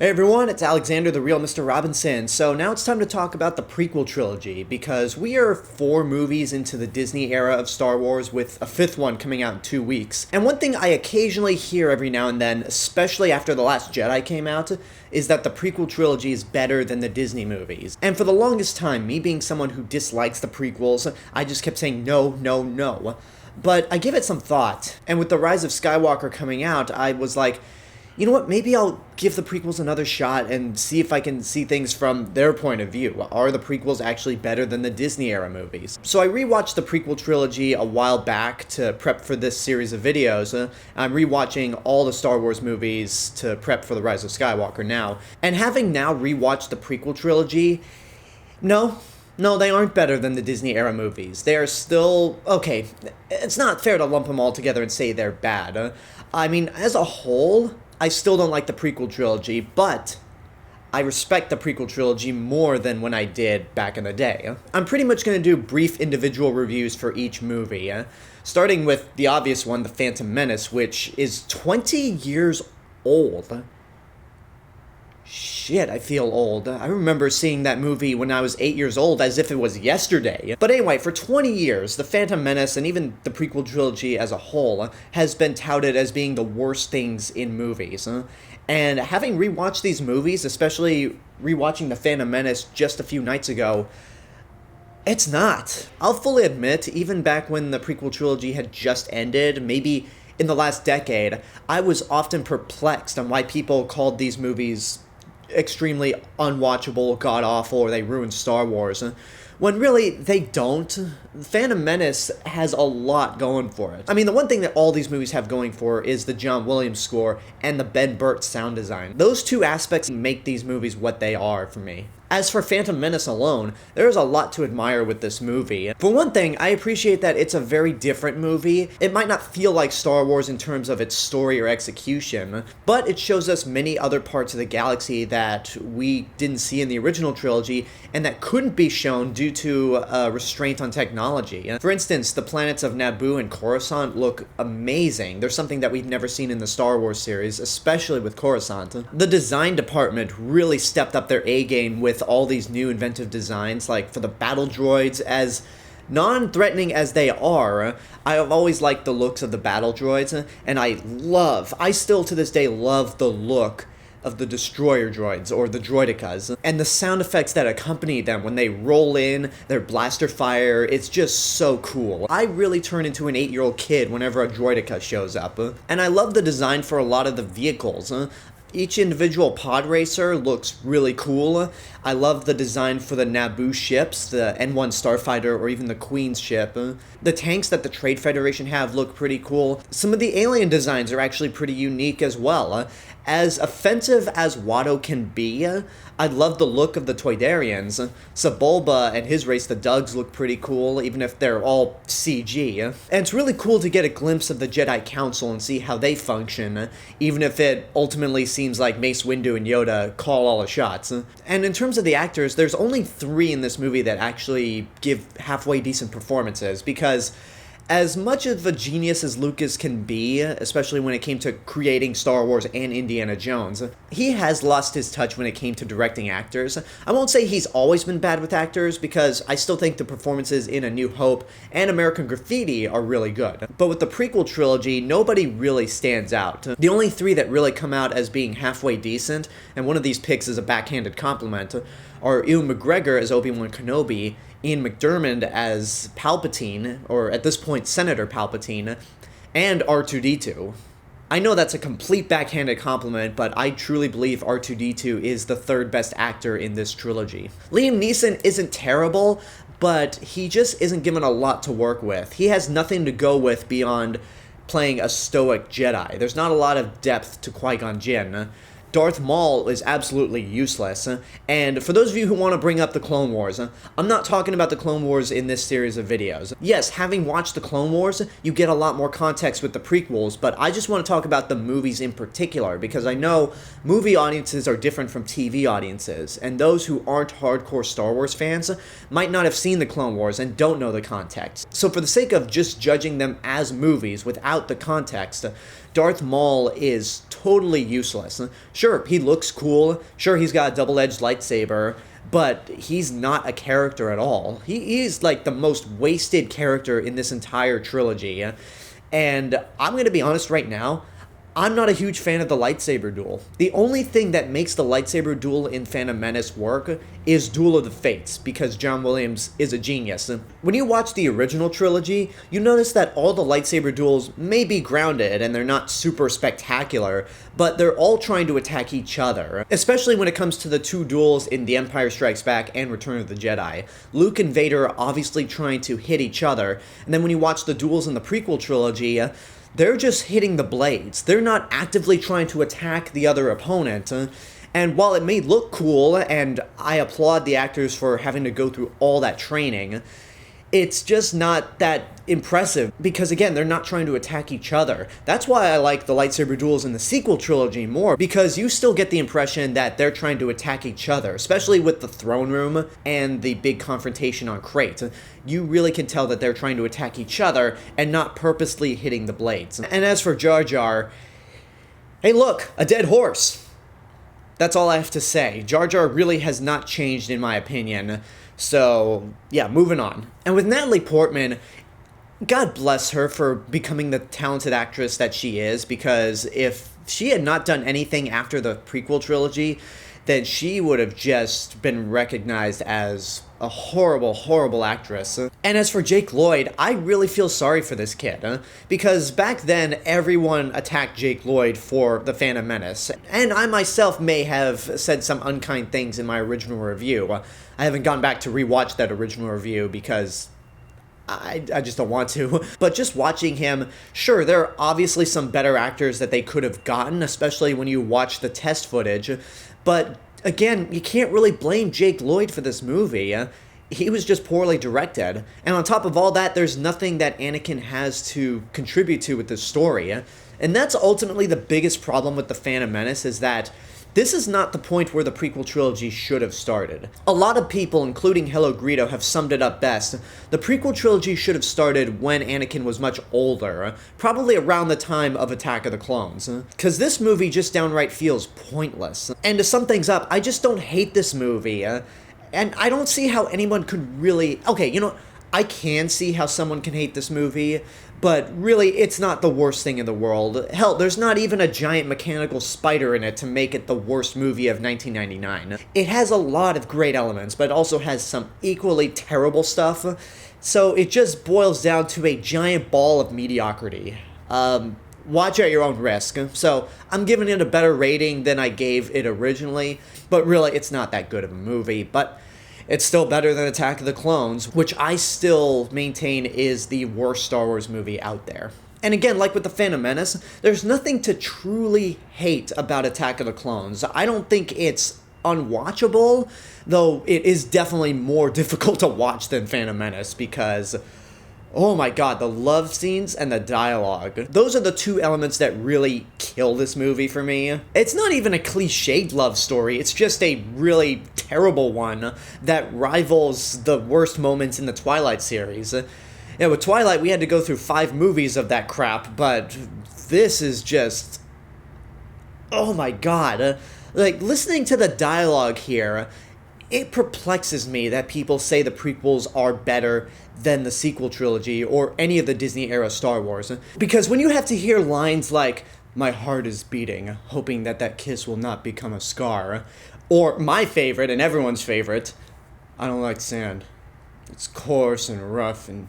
Hey everyone, it's Alexander, the real Mr. Robinson. So now it's time to talk about the prequel trilogy, because we are 4 movies into the Disney era of Star Wars, with a 5th one coming out in 2 weeks. And one thing I occasionally hear every now and then, especially after The Last Jedi came out, is that the prequel trilogy is better than the Disney movies. And for the longest time, me being someone who dislikes the prequels, I just kept saying no, no, no. But I give it some thought, and with The Rise of Skywalker coming out, I was like, you know what, maybe I'll give the prequels another shot and see if I can see things from their point of view. Are the prequels actually better than the Disney-era movies? So I rewatched the prequel trilogy a while back to prep for this series of videos. I'm rewatching all the Star Wars movies to prep for The Rise of Skywalker now. And having now rewatched the prequel trilogy, no, they aren't better than the Disney-era movies. They are still, okay, it's not fair to lump them all together and say they're bad. I mean, as a whole, I still don't like the prequel trilogy, but I respect the prequel trilogy more than when I did back in the day. I'm pretty much going to do brief individual reviews for each movie, starting with the obvious one, The Phantom Menace, which is 20 years old. Shit, I feel old. I remember seeing that movie when I was 8 years old as if it was yesterday. But anyway, for 20 years, The Phantom Menace, and even the prequel trilogy as a whole, has been touted as being the worst things in movies. And having rewatched these movies, especially rewatching The Phantom Menace just a few nights ago, it's not. I'll fully admit, even back when the prequel trilogy had just ended, maybe in the last decade, I was often perplexed on why people called these movies extremely unwatchable, god-awful, or they ruined Star Wars, when really they don't. Phantom Menace has a lot going for it. I mean, the one thing that all these movies have going for is the John Williams score and the Ben Burtt sound design. Those two aspects make these movies what they are for me. As for Phantom Menace alone, there is a lot to admire with this movie. For one thing, I appreciate that it's a very different movie. It might not feel like Star Wars in terms of its story or execution, but it shows us many other parts of the galaxy that we didn't see in the original trilogy, and that couldn't be shown due to restraint on technology. For instance, the planets of Naboo and Coruscant look amazing. There's something that we've never seen in the Star Wars series, especially with Coruscant. The design department really stepped up their A-game with all these new inventive designs, like for the battle droids. As non-threatening as they are, I have always liked the looks of the battle droids, and I still to this day love the look of the destroyer droids, or the droidicas, and the sound effects that accompany them when they roll in, their blaster fire. It's just so cool. I really turn into an 8-year-old kid whenever a droidica shows up, and I love the design for a lot of the vehicles. Each individual pod racer looks really cool. I love the design for the Naboo ships, the N1 Starfighter, or even the Queen's ship. The tanks that the Trade Federation have look pretty cool. Some of the alien designs are actually pretty unique as well. As offensive as Watto can be, I love the look of the Toydarians. Sebulba and his race, the Dugs, look pretty cool, even if they're all CG. And it's really cool to get a glimpse of the Jedi Council and see how they function, even if it ultimately seems like Mace Windu and Yoda call all the shots. And in terms of the actors, there's only 3 in this movie that actually give halfway decent performances, because as much of a genius as Lucas can be, especially when it came to creating Star Wars and Indiana Jones, he has lost his touch when it came to directing actors. I won't say he's always been bad with actors, because I still think the performances in A New Hope and American Graffiti are really good. But with the prequel trilogy, nobody really stands out. The only 3 that really come out as being halfway decent, and one of these picks is a backhanded compliment, are Ewan McGregor as Obi-Wan Kenobi, Ian McDiarmid as Palpatine, or at this point Senator Palpatine, and R2-D2. I know that's a complete backhanded compliment, but I truly believe R2-D2 is the 3rd best actor in this trilogy. Liam Neeson isn't terrible, but he just isn't given a lot to work with. He has nothing to go with beyond playing a stoic Jedi. There's not a lot of depth to Qui-Gon Jinn. Darth Maul is absolutely useless, and for those of you who want to bring up the Clone Wars, I'm not talking about the Clone Wars in this series of videos. Yes, having watched the Clone Wars, you get a lot more context with the prequels, but I just want to talk about the movies in particular, because I know movie audiences are different from TV audiences, and those who aren't hardcore Star Wars fans might not have seen the Clone Wars and don't know the context. So for the sake of just judging them as movies without the context, Darth Maul is totally useless. Sure, he looks cool. Sure, he's got a double-edged lightsaber, but he's not a character at all. He's like the most wasted character in this entire trilogy. And I'm going to be honest right now, I'm not a huge fan of the lightsaber duel. The only thing that makes the lightsaber duel in Phantom Menace work is Duel of the Fates, because John Williams is a genius. When you watch the original trilogy, you notice that all the lightsaber duels may be grounded and they're not super spectacular, but they're all trying to attack each other, especially when it comes to the two duels in The Empire Strikes Back and Return of the Jedi. Luke and Vader are obviously trying to hit each other, and then when you watch the duels in the prequel trilogy, they're just hitting the blades. They're not actively trying to attack the other opponent. And while it may look cool, and I applaud the actors for having to go through all that training, it's just not that impressive because, again, they're not trying to attack each other. That's why I like the lightsaber duels in the sequel trilogy more, because you still get the impression that they're trying to attack each other, especially with the throne room and the big confrontation on Crate. You really can tell that they're trying to attack each other and not purposely hitting the blades. And as for Jar Jar, hey look, a dead horse. That's all I have to say. Jar Jar really has not changed in my opinion. So, yeah, moving on. And with Natalie Portman, God bless her for becoming the talented actress that she is, because if she had not done anything after the prequel trilogy, then she would have just been recognized as a horrible, horrible actress. And as for Jake Lloyd, I really feel sorry for this kid, because back then, everyone attacked Jake Lloyd for The Phantom Menace, and I myself may have said some unkind things in my original review. I haven't gone back to rewatch that original review because I just don't want to. But just watching him, sure, there are obviously some better actors that they could have gotten, especially when you watch the test footage, but again, you can't really blame Jake Lloyd for this movie. He was just poorly directed. And on top of all that, there's nothing that Anakin has to contribute to with this story. And that's ultimately the biggest problem with The Phantom Menace, is that this is not the point where the prequel trilogy should have started. A lot of people, including Hello Greedo, have summed it up best. The prequel trilogy should have started when Anakin was much older, probably around the time of Attack of the Clones. Because this movie just downright feels pointless. And to sum things up, I just don't hate this movie. And I don't see how anyone could really... Okay, you know, I can see how someone can hate this movie, but really, it's not the worst thing in the world. Hell, there's not even a giant mechanical spider in it to make it the worst movie of 1999. It has a lot of great elements, but it also has some equally terrible stuff, so it just boils down to a giant ball of mediocrity. Watch at your own risk. So, I'm giving it a better rating than I gave it originally, but really, it's not that good of a movie, but it's still better than Attack of the Clones, which I still maintain is the worst Star Wars movie out there. And again, like with The Phantom Menace, there's nothing to truly hate about Attack of the Clones. I don't think it's unwatchable, though it is definitely more difficult to watch than Phantom Menace, because oh my god, the love scenes and the dialogue. Those are the two elements that really kill this movie for me. It's not even a cliched love story, it's just a really terrible one that rivals the worst moments in the Twilight series. Yeah, with Twilight, we had to go through 5 movies of that crap, but this is just... oh my god. Like, listening to the dialogue here, it perplexes me that people say the prequels are better than the sequel trilogy or any of the Disney-era Star Wars. Because when you have to hear lines like, "My heart is beating, hoping that that kiss will not become a scar," or my favorite and everyone's favorite, "I don't like sand. It's coarse and rough and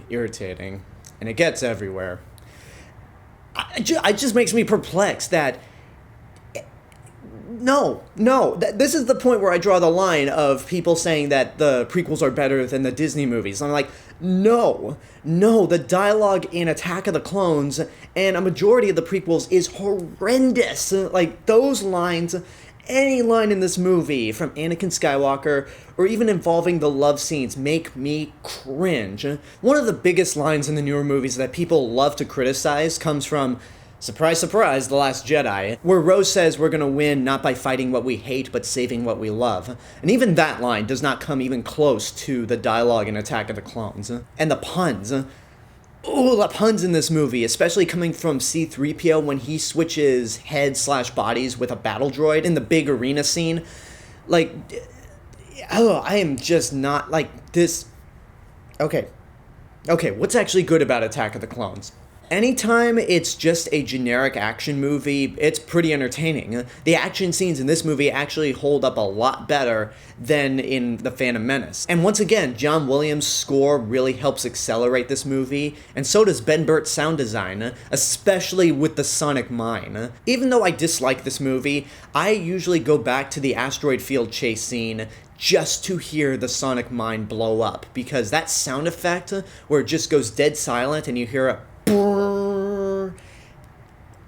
irritating, and it gets everywhere." It just makes me perplexed that No, this is the point where I draw the line of people saying that the prequels are better than the Disney movies. I'm like, no, the dialogue in Attack of the Clones and a majority of the prequels is horrendous. Like, those lines, any line in this movie, from Anakin Skywalker, or even involving the love scenes, make me cringe. One of the biggest lines in the newer movies that people love to criticize comes from, surprise, surprise, The Last Jedi, where Rose says we're gonna win not by fighting what we hate, but saving what we love. And even that line does not come even close to the dialogue in Attack of the Clones. And the puns. Ooh, the puns in this movie, especially coming from C-3PO when he switches head/bodies with a battle droid in the big arena scene. Like, oh, I am just not, like, this... Okay, what's actually good about Attack of the Clones? Anytime it's just a generic action movie, it's pretty entertaining. The action scenes in this movie actually hold up a lot better than in The Phantom Menace. And once again, John Williams' score really helps accelerate this movie, and so does Ben Burtt's sound design, especially with the sonic mine. Even though I dislike this movie, I usually go back to the asteroid field chase scene just to hear the sonic mine blow up, because that sound effect, where it just goes dead silent and you hear a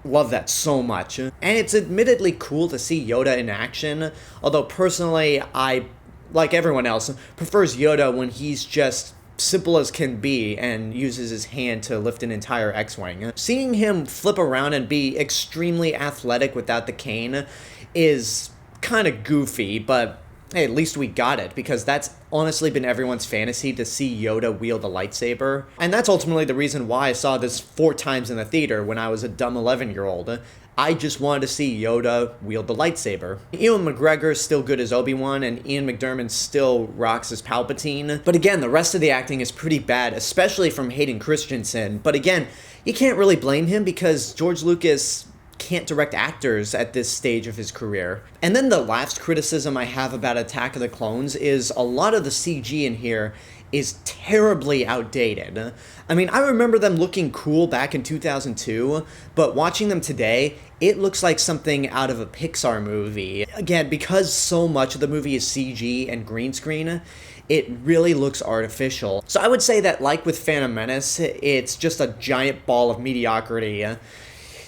love that so much. And it's admittedly cool to see Yoda in action, although personally I, like everyone else, prefers Yoda when he's just simple as can be and uses his hand to lift an entire X-Wing. Seeing him flip around and be extremely athletic without the cane is kind of goofy, but hey, at least we got it, because that's honestly been everyone's fantasy, to see Yoda wield a lightsaber. And that's ultimately the reason why I saw this 4 times in the theater when I was a dumb 11-year-old. I just wanted to see Yoda wield the lightsaber. Ewan McGregor is still good as Obi-Wan, and Ian McDiarmid still rocks as Palpatine. But again, the rest of the acting is pretty bad, especially from Hayden Christensen. But again, you can't really blame him, because George Lucas can't direct actors at this stage of his career. And then the last criticism I have about Attack of the Clones is a lot of the CG in here is terribly outdated. I mean, I remember them looking cool back in 2002, but watching them today, it looks like something out of a Pixar movie. Again, because so much of the movie is CG and green screen, it really looks artificial. So I would say that, like with Phantom Menace, it's just a giant ball of mediocrity.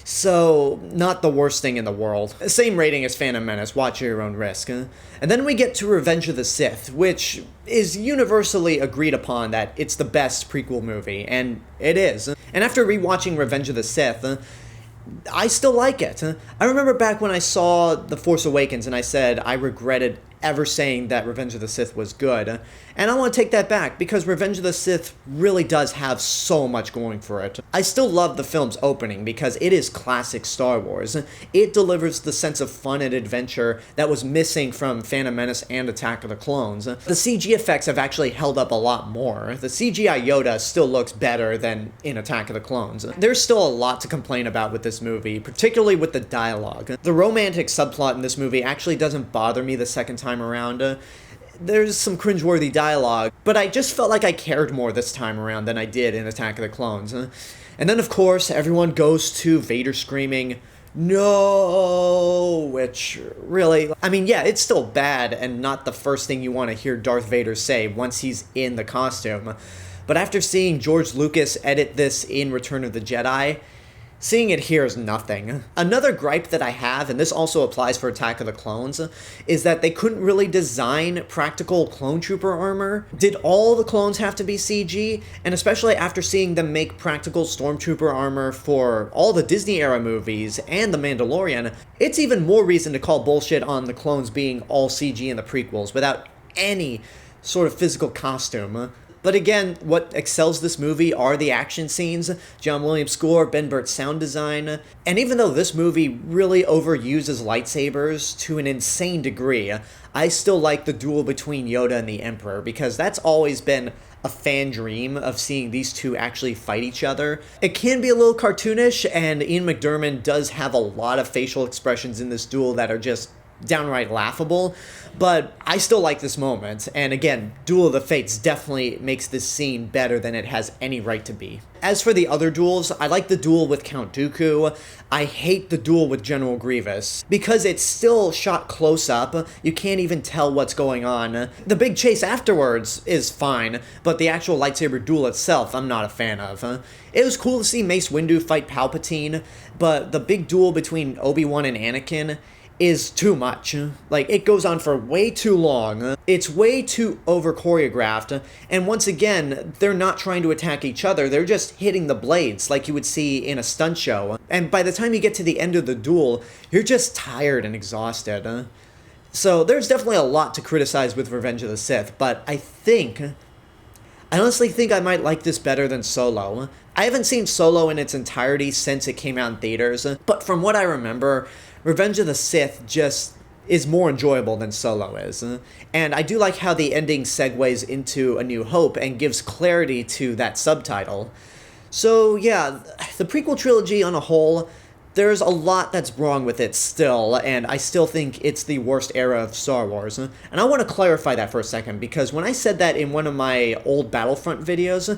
So, not the worst thing in the world. Same rating as Phantom Menace, watch at your own risk. And then we get to Revenge of the Sith, which is universally agreed upon that it's the best prequel movie, and it is. And after rewatching Revenge of the Sith, I still like it. I remember back when I saw The Force Awakens and I said I regretted ever saying that Revenge of the Sith was good. And I want to take that back, because Revenge of the Sith really does have so much going for it. I still love the film's opening because it is classic Star Wars. It delivers the sense of fun and adventure that was missing from Phantom Menace and Attack of the Clones. The CG effects have actually held up a lot more. The CGI Yoda still looks better than in Attack of the Clones. There's still a lot to complain about with this movie, particularly with the dialogue. The romantic subplot in this movie actually doesn't bother me the second time around. There's some cringeworthy dialogue, but I just felt like I cared more this time around than I did in Attack of the Clones. And then, of course, everyone goes to Vader screaming, "No!" Which, really, I mean, yeah, it's still bad and not the first thing you want to hear Darth Vader say once he's in the costume. But after seeing George Lucas edit this in Return of the Jedi, seeing it here is nothing. Another gripe that I have, and this also applies for Attack of the Clones, is that they couldn't really design practical clone trooper armor. Did all the clones have to be CG? And especially after seeing them make practical stormtrooper armor for all the Disney era movies and The Mandalorian, it's even more reason to call bullshit on the clones being all CG in the prequels without any sort of physical costume. But again, what excels this movie are the action scenes, John Williams' score, Ben Burtt's sound design, and even though this movie really overuses lightsabers to an insane degree, I still like the duel between Yoda and the Emperor, because that's always been a fan dream of seeing these two actually fight each other. It can be a little cartoonish, and Ian McDiarmid does have a lot of facial expressions in this duel that are just downright laughable, but I still like this moment, and again, Duel of the Fates definitely makes this scene better than it has any right to be. As for the other duels, I like the duel with Count Dooku. I hate the duel with General Grievous, because it's still shot close up, you can't even tell what's going on. The big chase afterwards is fine, but the actual lightsaber duel itself, I'm not a fan of. It was cool to see Mace Windu fight Palpatine, but the big duel between Obi-Wan and Anakin is too much. Like, it goes on for way too long. It's way too over-choreographed, and once again, they're not trying to attack each other, they're just hitting the blades like you would see in a stunt show. And by the time you get to the end of the duel, you're just tired and exhausted. So there's definitely a lot to criticize with Revenge of the Sith, but I think I honestly think I might like this better than Solo. I haven't seen Solo in its entirety since it came out in theaters, but from what I remember, Revenge of the Sith just is more enjoyable than Solo is. And I do like how the ending segues into A New Hope and gives clarity to that subtitle. So yeah, the prequel trilogy on a whole, there's a lot that's wrong with it still, and I still think it's the worst era of Star Wars. And I want to clarify that for a second, because when I said that in one of my old Battlefront videos,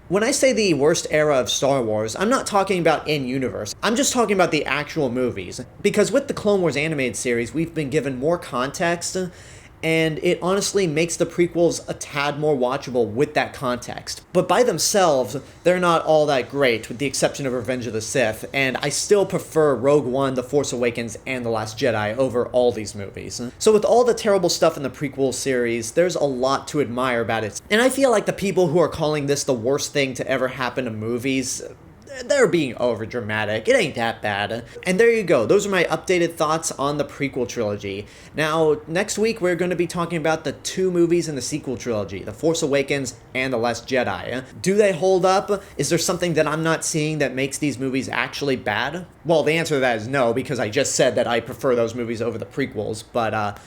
when I say the worst era of Star Wars, I'm not talking about in-universe. I'm just talking about the actual movies. Because with the Clone Wars animated series, we've been given more context, and it honestly makes the prequels a tad more watchable with that context. But by themselves, they're not all that great, with the exception of Revenge of the Sith, and I still prefer Rogue One, The Force Awakens, and The Last Jedi over all these movies. So with all the terrible stuff in the prequel series, there's a lot to admire about it. And I feel like the people who are calling this the worst thing to ever happen to movies, they're being overdramatic. It ain't that bad. And there you go. Those are my updated thoughts on the prequel trilogy. Now, next week we're going to be talking about the 2 movies in the sequel trilogy, The Force Awakens and The Last Jedi. Do they hold up? Is there something that I'm not seeing that makes these movies actually bad? Well, the answer to that is no, because I just said that I prefer those movies over the prequels, but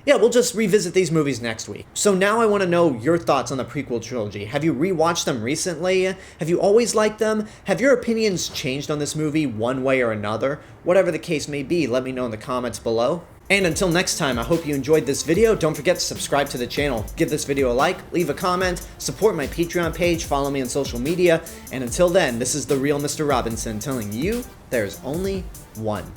yeah, we'll just revisit these movies next week. So now I want to know your thoughts on the prequel trilogy. Have you rewatched them recently? Have you always liked them? Have your opinions changed on this movie one way or another? Whatever the case may be, let me know in the comments below. And until next time, I hope you enjoyed this video. Don't forget to subscribe to the channel, give this video a like, leave a comment, support my Patreon page, follow me on social media, and until then, this is the real Mr. Robinson telling you there's only one.